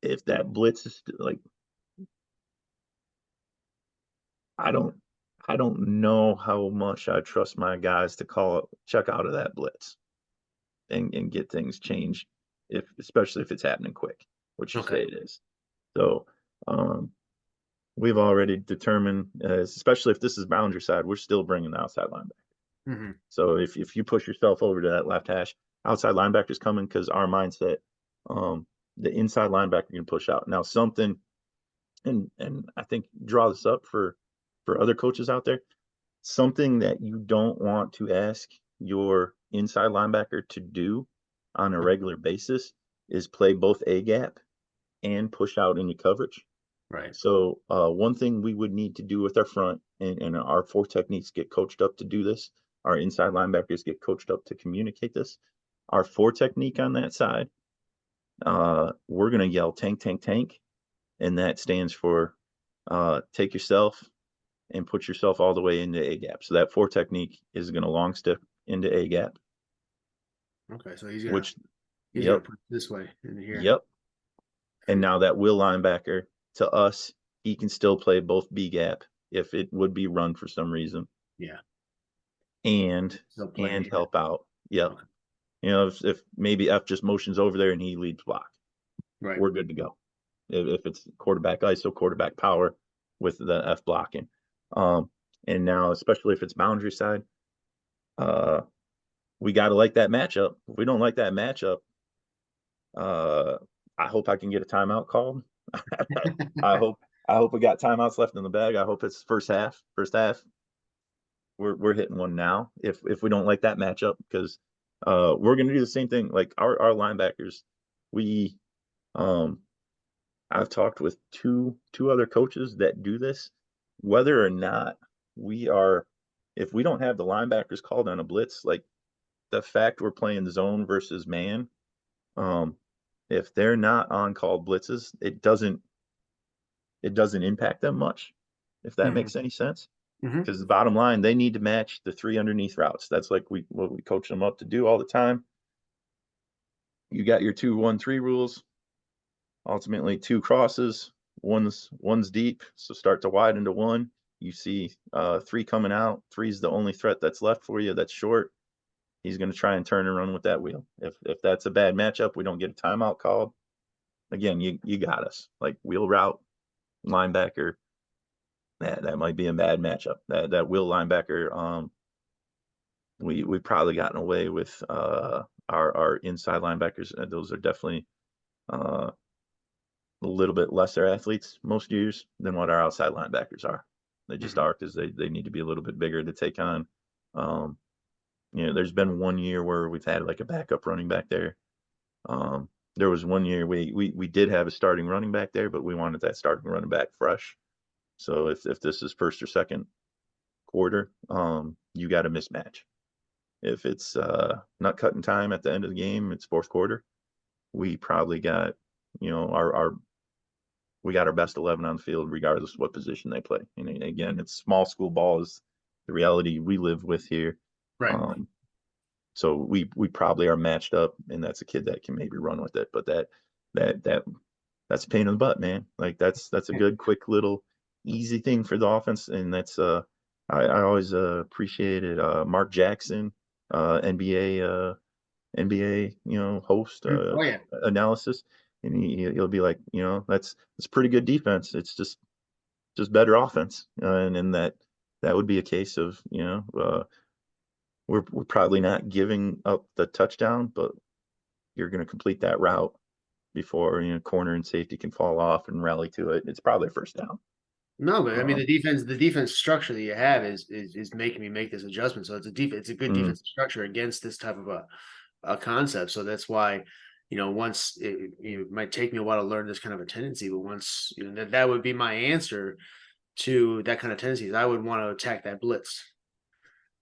If that blitz is like, I don't know how much I trust my guys to check out of that blitz and get things changed, especially if it's happening quick, which you say Okay. it is. So we've already determined, especially if this is boundary side, we're still bringing the outside linebacker. Mm-hmm. So if you push yourself over to that left hash, outside linebacker's coming because our mindset, the inside linebacker can push out. Now something, and I think draw this up for other coaches out there, something that you don't want to ask your inside linebacker to do on a regular basis is play both A gap and push out into coverage. Right. So one thing we would need to do with our front, and our 4 techniques get coached up to do this. Our inside linebackers get coached up to communicate this. Our 4 technique on that side, we're going to yell tank, tank, tank. And that stands for take yourself and put yourself all the way into A gap. So that 4 technique is going to long step into A gap. Okay. So he's Which, gonna put it this way into here. Yep. And now that will linebacker, to us, he can still play both B gap if it would be run for some reason. Yeah. And help out. Yep. Okay. If maybe F just motions over there and he leads block, right, we're good to go. If it's quarterback ISO, quarterback power with the F blocking. And now, especially if it's boundary side, we got to like that matchup. If we don't like that matchup, I hope I can get a timeout called. I hope we got timeouts left in the bag. I hope it's first half. We're hitting one now if we don't like that matchup, because we're gonna do the same thing. Like our linebackers, we I've talked with two other coaches that do this. Whether or not if we don't have the linebackers called on a blitz, like the fact we're playing zone versus man, if they're not on called blitzes, it doesn't impact them much, if that makes any sense. Because the bottom line, they need to match the 3 underneath routes. That's like what we coach them up to do all the time. You got your 2-1-3 rules. Ultimately, 2 crosses, one's deep, so start to widen to 1. You see 3 coming out. 3's the only threat that's left for you. That's short. He's going to try and turn and run with that wheel. If that's a bad matchup, we don't get a timeout called. Again, you got us. Like wheel route, linebacker. That might be a bad matchup. That wheel linebacker. We probably gotten away with our inside linebackers. Those are definitely a little bit lesser athletes most years than what our outside linebackers are. They just are, because they need to be a little bit bigger to take on. There's been one year where we've had like a backup running back there, There was one year we did have a starting running back there, but we wanted that starting running back fresh. So if this is first or second quarter, you got a mismatch. If it's not cutting time at the end of the game, it's fourth quarter. We probably got, our we got our best 11 on the field, regardless of what position they play. And again, it's small school ball is the reality we live with here. Right. So we probably are matched up, and that's a kid that can maybe run with it. But that's a pain in the butt, man. Like that's a good, quick little easy thing for the offense, and that's I always appreciated Mark Jackson, NBA host Oh yeah. analysis, and he'll be like, that's pretty good defense. It's just better offense, and that would be a case of we're probably not giving up the touchdown, but you're going to complete that route before corner and safety can fall off and rally to it. It's probably a first down. No, but I mean the defense structure that you have is making me make this adjustment. So it's a good defensive structure against this type of a concept. So that's why, once it might take me a while to learn this kind of a tendency, but once that would be my answer to that kind of tendencies. I would want to attack that blitz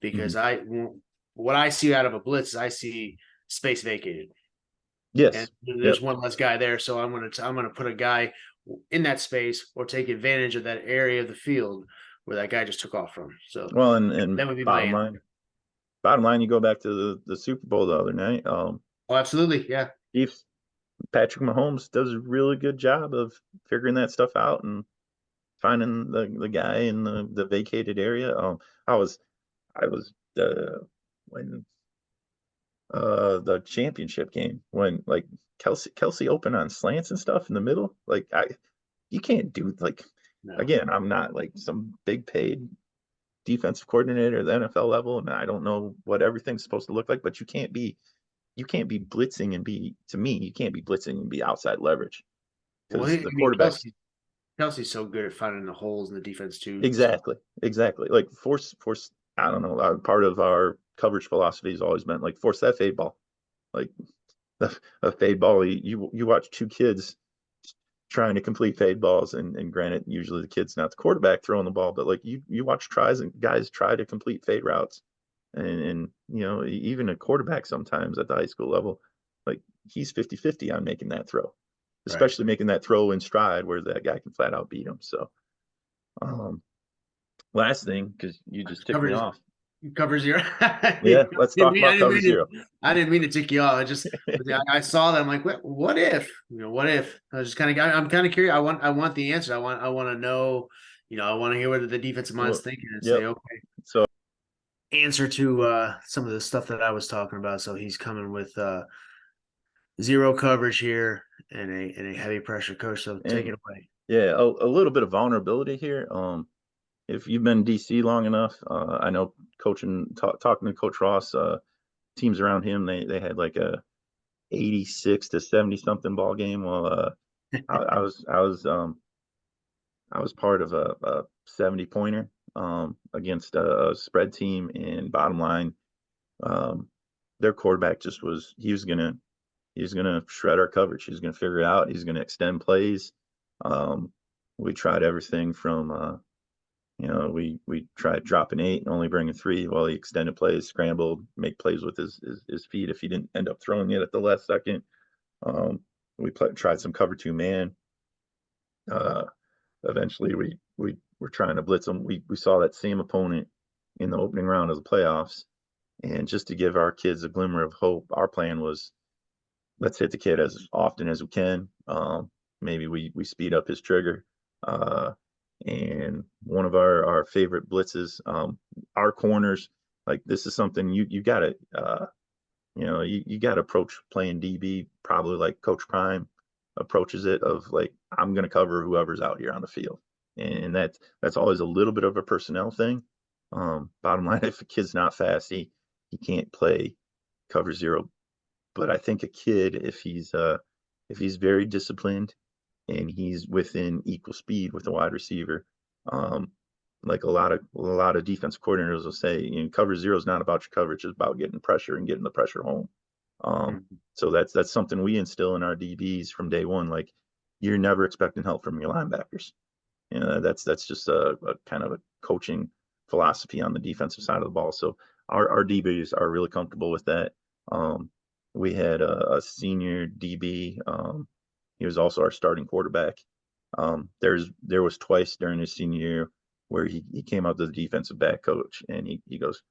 because what I see out of a blitz is I see space vacated. Yes. And there's one less guy there, so I'm gonna put a guy in that space or take advantage of that area of the field where that guy just took off from. So well, and that would be bottom line, you go back to the Super Bowl the other night. Oh, absolutely, yeah. Chiefs, Patrick Mahomes does a really good job of figuring that stuff out and finding the guy in the vacated area. I was when the championship game when like Kelce opened on slants and stuff in the middle. Like you can't do No. Again, I'm not like some big paid defensive coordinator at the NFL level, and I don't know what everything's supposed to look like, but you can't be blitzing and you can't be blitzing and be outside leverage because the quarterback. Kelce's so good at finding the holes in the defense too. Exactly. Like force. I don't know. Part of our coverage philosophy has always been like force that fade ball. Like a fade ball. You watch two kids trying to complete fade balls, and granted, usually the kid's not the quarterback throwing the ball, but like you watch guys try to complete fade routes, and even a quarterback sometimes at the high school level, like he's 50-50 on making that throw, especially making that throw in stride where that guy can flat out beat him. So, last thing, because you just ticked me off. Cover zero. Yeah, let's talk about cover zero. I didn't mean to tick you off. I saw that. I'm like, what if? What if? I was just I'm kind of curious. I want the answer. I want to know. I want to hear what the defensive mind's thinking and say, okay. So answer to some of the stuff that I was talking about. So he's coming with zero coverage here and a heavy pressure coach. So take it away. Yeah, a little bit of vulnerability here. If you've been DC long enough, I know talking to Coach Ross, teams around him, they had like a 86 to 70 something ball game. Well, I was part of a 70 pointer against a spread team, and bottom line, their quarterback he was gonna shred our coverage. He's gonna figure it out. He's gonna extend plays. We tried everything from we tried dropping 8 and only bringing 3 while he extended plays, scrambled, make plays with his feet if he didn't end up throwing it at the last second. We tried some cover 2 man. Eventually we were trying to blitz them. We saw that same opponent in the opening round of the playoffs, and just to give our kids a glimmer of hope, our plan was, let's hit the kid as often as we can. Maybe we speed up his trigger. And one of our favorite blitzes, our corners, like this is something you gotta you gotta approach playing DB probably like Coach Prime approaches it, of like, I'm gonna cover whoever's out here on the field. And that's always a little bit of a personnel thing. Bottom line, if a kid's not fast, he can't play cover zero. But I think a kid, if he's very disciplined and he's within equal speed with a wide receiver, like a lot of defense coordinators will say, cover zero is not about your coverage, it's about getting pressure and getting the pressure home. So that's something we instill in our DBs from day one. Like, you're never expecting help from your linebackers. That's just a kind of a coaching philosophy on the defensive side of the ball. So our DBs are really comfortable with that. We had a senior DB. He was also our starting quarterback. There was twice during his senior year where he came out to the defensive back coach and he goes,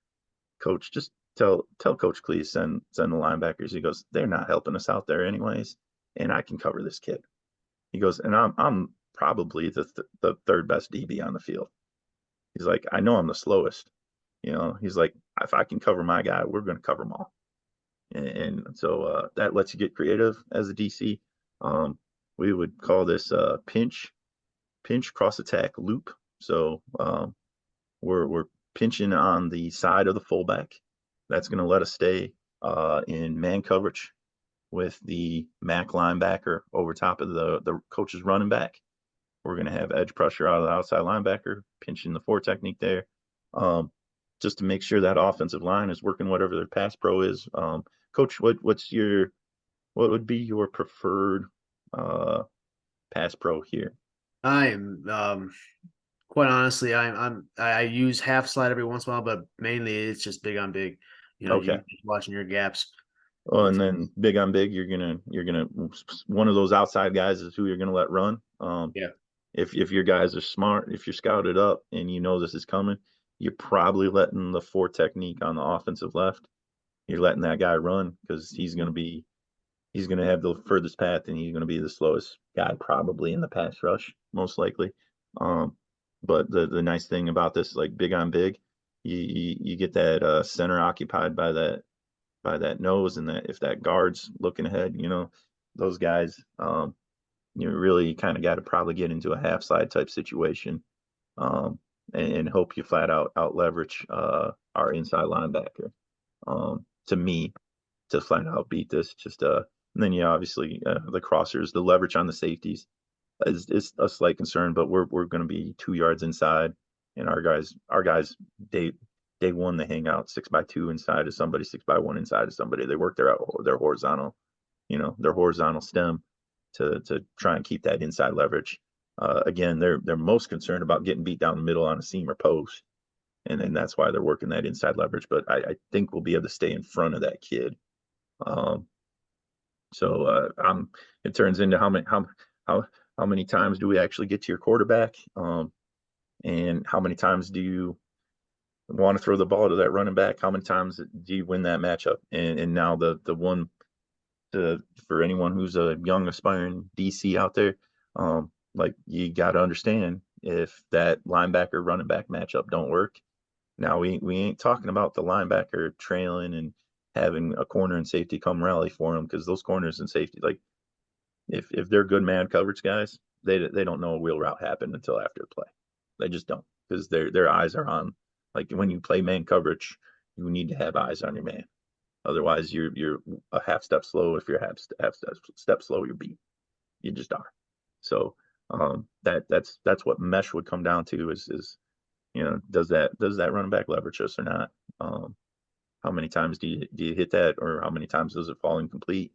"Coach, just tell Coach Clee send the linebackers." He goes, "They're not helping us out there anyways, and I can cover this kid." He goes, "And I'm probably the third best DB on the field." He's like, "I know I'm the slowest." He's like, "If I can cover my guy, we're going to cover them all." And so that lets you get creative as a DC. We would call this pinch cross attack loop. So we're pinching on the side of the fullback. That's going to let us stay in man coverage with the MAC linebacker over top of the coach's running back. We're going to have edge pressure out of the outside linebacker, pinching the 4 technique there, just to make sure that offensive line is working whatever their pass pro is. Coach, what would be your preferred pass pro here? I am quite honestly, I use half slide every once in a while, but mainly it's just big on big. Okay. You're watching your gaps. Oh, and then big on big, you're gonna one of those outside guys is who you're gonna let run. Yeah. If your guys are smart, if you're scouted up and you know this is coming, you're probably letting the 4 technique on the offensive left. You're letting that guy run because he's gonna have the furthest path and he's gonna be the slowest guy probably in the pass rush, most likely. But the nice thing about this, like big on big, you get that center occupied by that nose, and that if that guard's looking ahead, those guys, you really kind of got to probably get into a half slide type situation, and hope you flat out leverage our inside linebacker. To me, to flat out beat this, just and then obviously the crossers, the leverage on the safeties is a slight concern, but we're going to be 2 yards inside, and our guys day one, they hang out 6x2 inside of somebody, 6x1 inside of somebody. They work their horizontal, their horizontal stem to try and keep that inside leverage. Again, they're most concerned about getting beat down the middle on a seam or post, and then that's why they're working that inside leverage. But I think we'll be able to stay in front of that kid. So it turns into how many times do we actually get to your quarterback, and how many times do you want to throw the ball to that running back? How many times do you win that matchup? And now the one for anyone who's a young aspiring DC out there, like, you got to understand, if that linebacker running back matchup don't work, now we ain't talking about the linebacker trailing and having a corner and safety come rally for him, because those corners and safety, like, if they're good man coverage guys, they don't know a wheel route happened until after the play. They just don't, because their eyes are on, like, when you play man coverage, you need to have eyes on your man. Otherwise, you're a half step slow. If you're half step slow, you're beat. You just are. So that's what mesh would come down to is does that running back leverage us or not? How many times do you hit that, or how many times does it fall incomplete?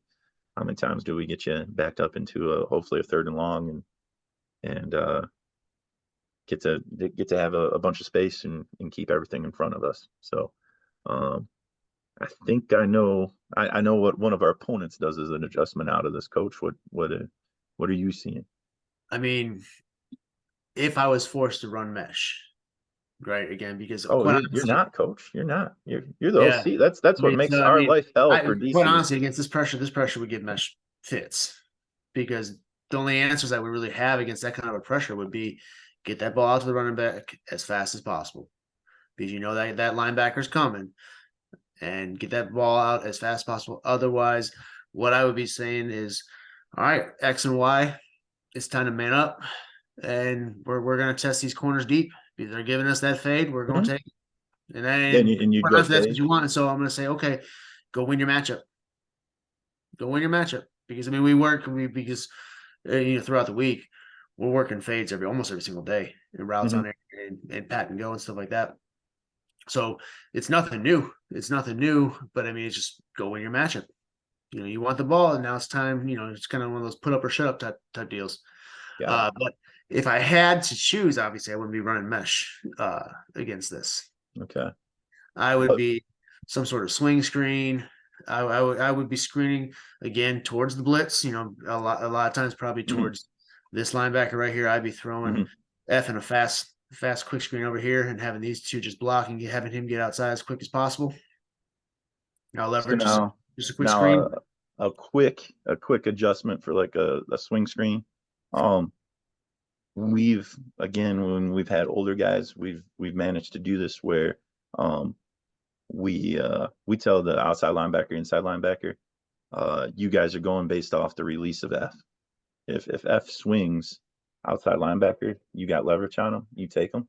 How many times do we get you backed up into hopefully a 3rd and long, and get to have a bunch of space and keep everything in front of us. So I think I know what one of our opponents does as an adjustment out of this. Coach, what are you seeing? I mean, if I was forced to run mesh, right, again, because you're not, Coach. You're not. You're the OC. That's what makes our life hell for DC. Quite honestly, against this pressure would give mesh fits, because the only answers that we really have against that kind of a pressure would be get that ball out to the running back as fast as possible, because that linebacker's coming, and get that ball out as fast as possible. Otherwise, what I would be saying is, all right, X and Y, it's time to man up, and we're going to test these corners deep. If they're giving us that fade, we're going to take it. And then you go that's what you want. And so I'm going to say, okay, go win your matchup. Go win your matchup. Because, I mean, because throughout the week, we're working fades almost every single day, and routes on air and pat and go and stuff like that. So it's nothing new. But I mean, it's just go win your matchup. you want the ball, and now it's time. It's kind of one of those put up or shut up type deals. But if I had to choose, obviously, I wouldn't be running mesh against this. Okay. I would be some sort of swing screen. I would be screening again towards the blitz. A lot of times probably towards this linebacker right here. I'd be throwing F and a fast quick screen over here and having these two just blocking, having him get outside as quick as possible. I'll leverage just a quick screen. A quick adjustment for like a swing screen. When we've had older guys, we've managed to do this where we tell the outside linebacker, inside linebacker, you guys are going based off the release of F. If F swings outside linebacker, you got leverage on them, you take them.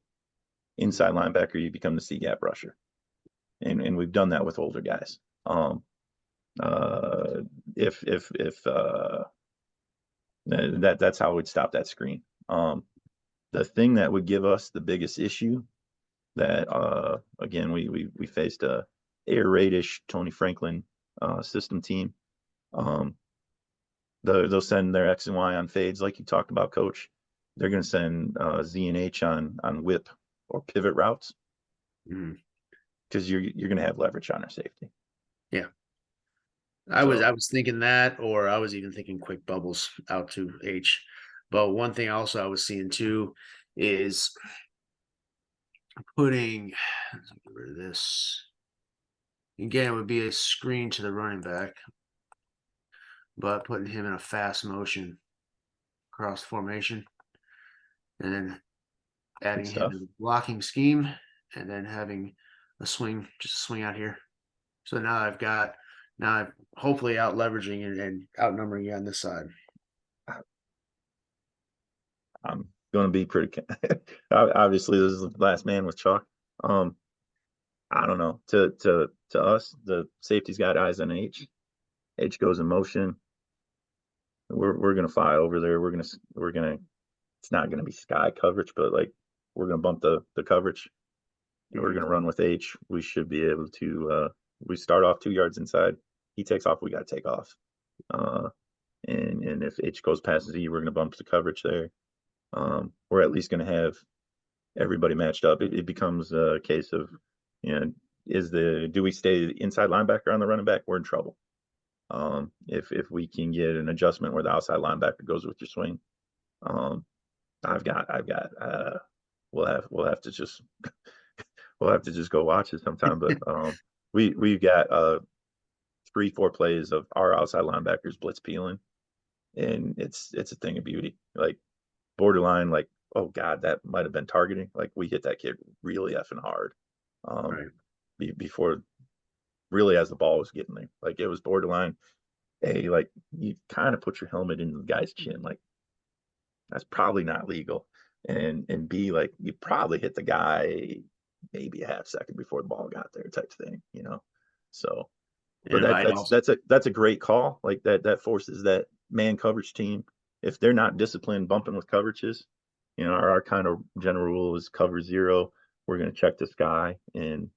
Inside linebacker, you become the C gap rusher, and we've done that with older guys. That's how we'd stop that screen. The thing that would give us the biggest issue that again we faced a air raid-ish Tony Franklin system team. They'll send their X and Y on fades like you talked about, Coach. They're going to send Z and H on whip or pivot routes because you're going to have leverage on our safety. Yeah. I was thinking that, or I was even thinking quick bubbles out to H. But one thing also I was seeing too is putting, let's get rid of this. Again, it would be a screen to the running back, but putting him in a fast motion cross formation, and then adding him to the blocking scheme, and then having a swing, just a swing out here. So now I'm hopefully out leveraging and outnumbering you on this side. I'm going to be pretty. Obviously, this is the last man with chalk. I don't know. To us, the safety's got eyes on H. H goes in motion. We're gonna fly over there. We're gonna. It's not gonna be sky coverage, but like we're gonna bump the coverage. We're gonna run with H. We should be able to. We start off 2 yards inside. He takes off. We got to take off. And if H goes past Z, we're gonna bump the coverage there. We're at least gonna have everybody matched up. It becomes a case of, do we stay inside linebacker on the running back? We're in trouble. If we can get an adjustment where the outside linebacker goes with your swing, we'll have to just go watch it sometime. But we've got 3-4 plays of our outside linebackers blitz peeling, and it's a thing of beauty. Like borderline, like, oh God, that might have been targeting. Like we hit that kid really effing hard. Before really as the ball was getting there. Like it was borderline. A, like you kind of put your helmet in the guy's chin, like that's probably not legal. And B, like you probably hit the guy maybe a half second before the ball got there, type thing, So but that's a great call. Like that forces that man coverage team. If they're not disciplined bumping with coverages, our kind of general rule is cover zero. We're going to check this guy, and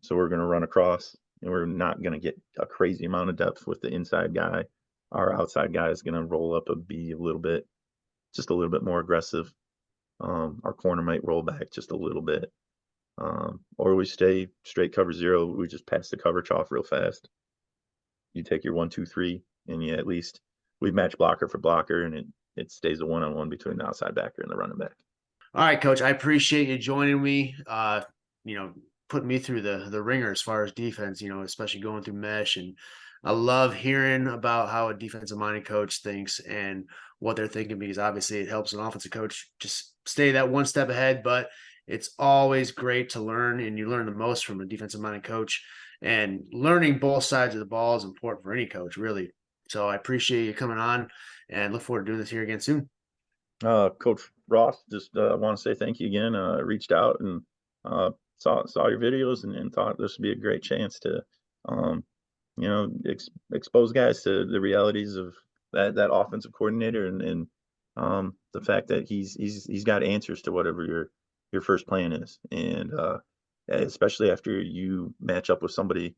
so we're going to run across, and we're not going to get a crazy amount of depth with the inside guy. Our outside guy is going to roll up and be just a little bit more aggressive. Our corner might roll back just a little bit, or we stay straight cover zero. We just pass the coverage off real fast. You take your 1, 2, 3, and at least we match blocker for blocker, and it stays a one-on-one between the outside backer and the running back. All right, Coach, I appreciate you joining me. Putting me through the ringer as far as defense, especially going through mesh. And I love hearing about how a defensive-minded coach thinks and what they're thinking, because obviously it helps an offensive coach just stay that one step ahead. But it's always great to learn, and you learn the most from a defensive-minded coach. And learning both sides of the ball is important for any coach, really. So I appreciate you coming on, and look forward to doing this here again soon. Coach Ross, just want to say thank you again. Reached out and saw your videos and thought this would be a great chance to, expose guys to the realities of that offensive coordinator and the fact that he's got answers to whatever your first plan is, and especially after you match up with somebody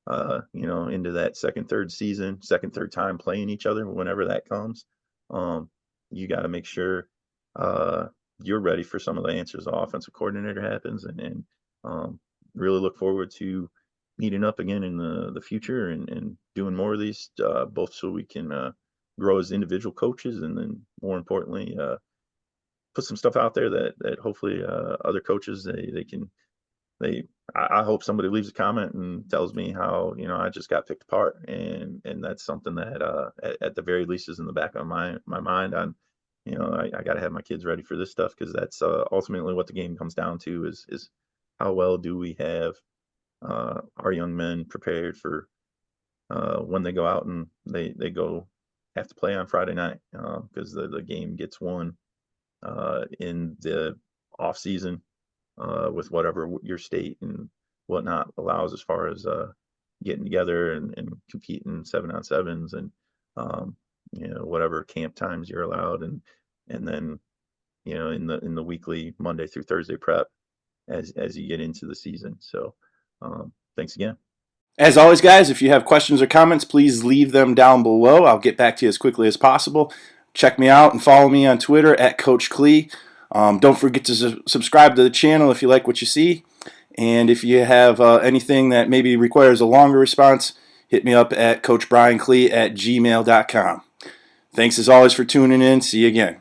into that second, third time playing each other, whenever that comes. You got to make sure you're ready for some of the answers the offensive coordinator happens, and really look forward to meeting up again in the future and doing more of these, both so we can grow as individual coaches, and then more importantly, put some stuff out there that hopefully other coaches I hope somebody leaves a comment and tells me how I just got picked apart, and that's something that at the very least is in the back of my mind. I got to have my kids ready for this stuff, because that's ultimately what the game comes down to, is how well do we have our young men prepared for when they go out and they have to play on Friday night, because the game gets won in the off season with whatever your state and whatnot allows, as far as getting together and competing 7-on-7s, and whatever camp times you're allowed, and then in the weekly Monday through Thursday prep as you get into the season. So thanks again. As always, guys, if you have questions or comments, please leave them down below. I'll get back to you as quickly as possible. Check me out and follow me on Twitter at Coach Klee. Don't forget to subscribe to the channel if you like what you see. And if you have anything that maybe requires a longer response, hit me up at coachbrienklee@gmail.com. Thanks as always for tuning in. See you again.